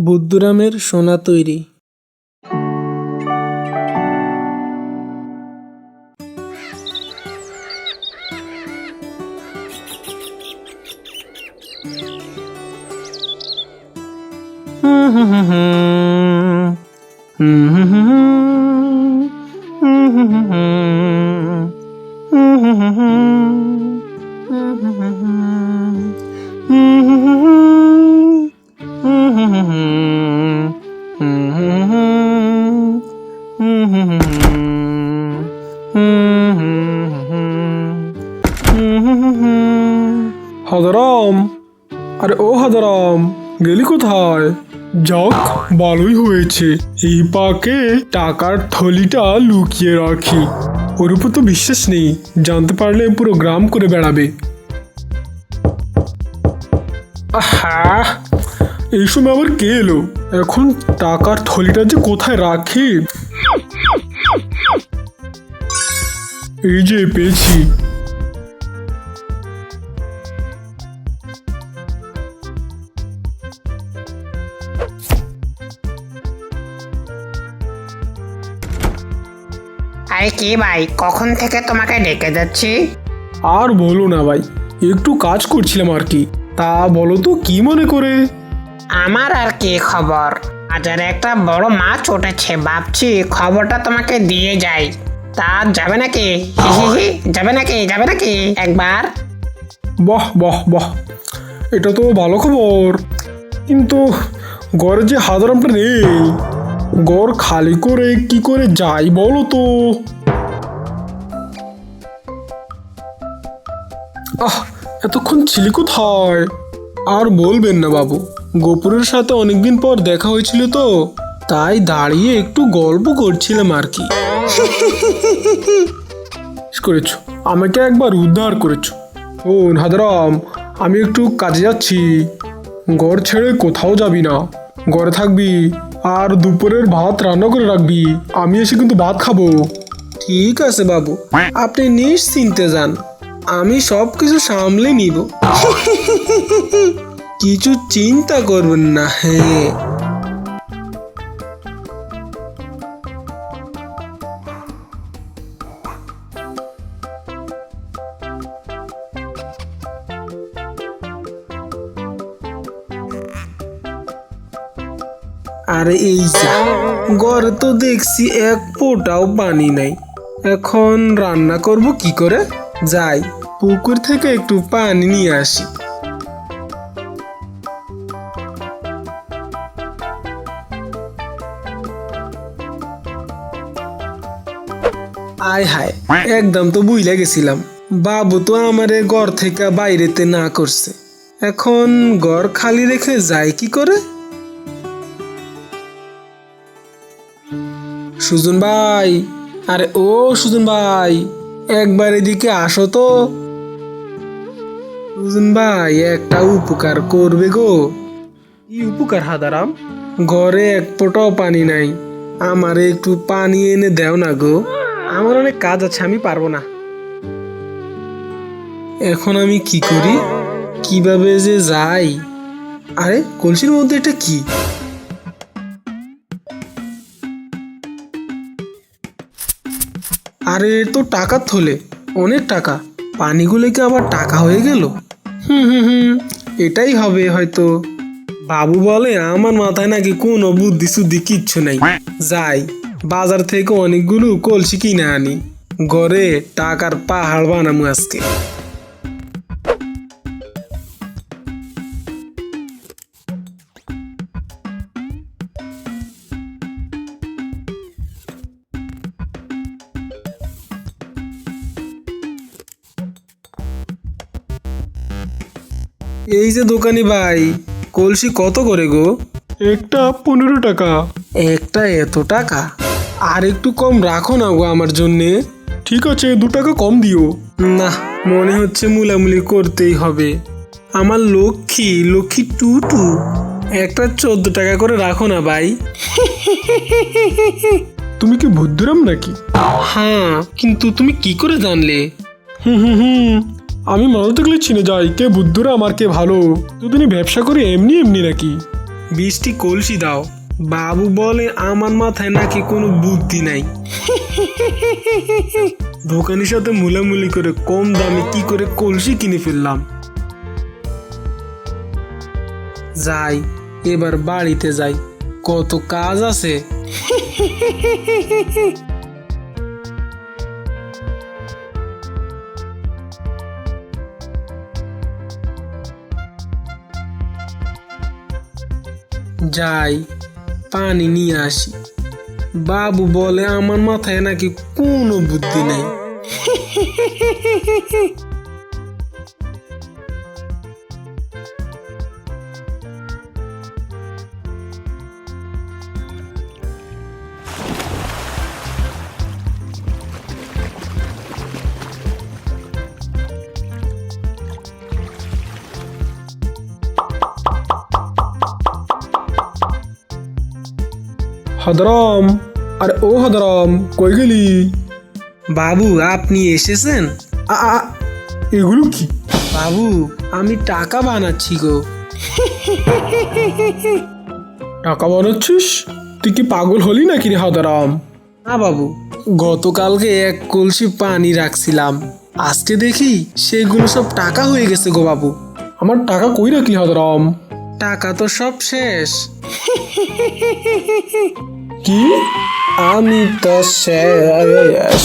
বুদ্ধুরামের সোনা তৈরি। হাজারাম, আরে ও হাজারাম, গেলি কোথায়? যাক, ভালোই হয়েছে। এই পাকে টাকার থলিটা লুকিয়ে রাখি। ওর উপর তো বিশ্বাস নেই, জানতে পারলে পুরো গ্রাম করে বেড়াবে। আহা, এই সময় আবার কে এলো? এখন টাকার থলিটা যে কোথায় রাখি। এই যে পেয়েছি। আরে কি ভাই, কখন থেকে তোমাকে ডেকে যাচ্ছি। আর বলো না ভাই, একটু কাজ করছিলাম আর কি। তা বলো তো কি মনে করে? আমার আর কি খবর, বাজারে একটা বড় মাছ উঠেছে, ভাবছি খবরটা তোমাকে দিয়ে যাই। তা যাবে নাকি? হি হি হি, যাবে নাকি একবার? বাহ বাহ বাহ, এটা তো ভালো খবর। কিন্তু ঘরে যে হাজারামটা নেই, ঘর খালি করে কি করে যাই বলো তো? এতক্ষণ ছিলি কোথায়? আর বলবেন না বাবু, গোপুরের সাথে অনেকদিন পর দেখা হয়েছিল তো, তাই দাঁড়িয়ে একটু গল্প করছিলাম আর কি। করেছো, আমাকে একবার উদ্ধার করেছো। ও হাজারাম, আমি একটু কাজে যাচ্ছি। ঘর ছেড়ে কোথাও যাবি না, ঘরে থাকবি। আর দুপুরের ভাত রান্না করে রাখবি, আমি এসে কিন্তু ভাত খাবো। ঠিক আছে বাবু, আপনি নিশ্চিন্তে যান, আমি সব কিছু সামলে নিব। কিছু চিন্তা করবেন না। হ্যাঁ, আরে এই যা, ঘরে তো দেখছি এক ফোঁটাও পানি নাই। এখন রান্না করব কি করে? যাই, পুকুর থেকে একটু পানি নিয়ে আসি। আয় হায়, একদম তো বুইলা গেছিলাম। বাবু তো আমারে ঘর থেকে বাইরেতে না করছে। এখন ঘর খালি রেখে যায় কি করে? সুজন ভাই, আরে ও সুজন ভাই, একবার এদিকে আসো তো। সুজন ভাই, একটা উপকার করবে গো। কি উপকার হাদারাম? ঘরে এক ফোঁটাও পানি নাই, আমারে একটু পানি এনে দাও না গো। আমার অনেক কাজ আছে, আমি পারবো না। এখন আমি কি করি, কিভাবে যে যাই? আরে কলসির মধ্যে এটা কি? আরে এর তো টাকার থলে, অনেক টাকা। পানিগুলো কি আবার টাকা হয়ে গেল? হুম, এটাই হবে হয়তো। বাবু বলে আমার মাথায় নাকি কোনো বুদ্ধি শুদ্ধি কিচ্ছু নাই। যাই, বাজার থেকে অনেকগুলো কলসি কিনে আনি, ঘরে টাকার পাহাড় বানামু আজকে। এই যে দোকানি ভাই, কলসি কত করে গো? একটা 15 টাকা। একটা এত টাকা? আর একটু কম রাখো না গো আমার জন্যে। ঠিক আছে, 2 টাকা কম দিও। না, মনে হচ্ছে মুলামুলি করতেই হবে। আমার লক্ষ্মী লক্ষ্মী টুটু, একটা 14 টাকা করে রাখো না ভাই। তুমি কি বুদ্ধুরাম নাকি? হ্যাঁ, কিন্তু তুমি কি করে জানলে? হুম, আমি মানুষ দেখলে চিনে যাই কে বুদ্ধুরাম আর কে ভালো। দুদিনই ব্যবসা করি এমনি এমনি নাকি? 20টি কলসি দাও। বাবু বলে আমার মাথায় নাকি কোনো বুদ্ধি নাই। দোকানের সাথে মুলামুলি করে কম দামে কি করে কলসি কিনে ফেললাম। যাই, এবার বাড়িতে যাই, কত কাজ আছে। যাই, পানি নিয়ে আসি। বাবু বলে আমার মাথায় নাকি কোনো বুদ্ধি নেই। হাদারাম, আরে ও হাদারাম, কই গেলি? বাবু আপনি এসেছেন? আ আ, এগুলো কি? বাবু আমি টাকা বানাচ্ছি গো। টাকা বানাচ্ছিস? তুই কি পাগল হলি নাকি রে হাদারাম? না বাবু, গতকালকে এক কলসি পানি রাখছিলাম, আজকে দেখি সেগুলো সব টাকা হয়ে গেছে গো বাবু। আমার টাকা কই রাখলি হাদারাম? টাকা তো সব শেষ। কি? আমি তো শেষ।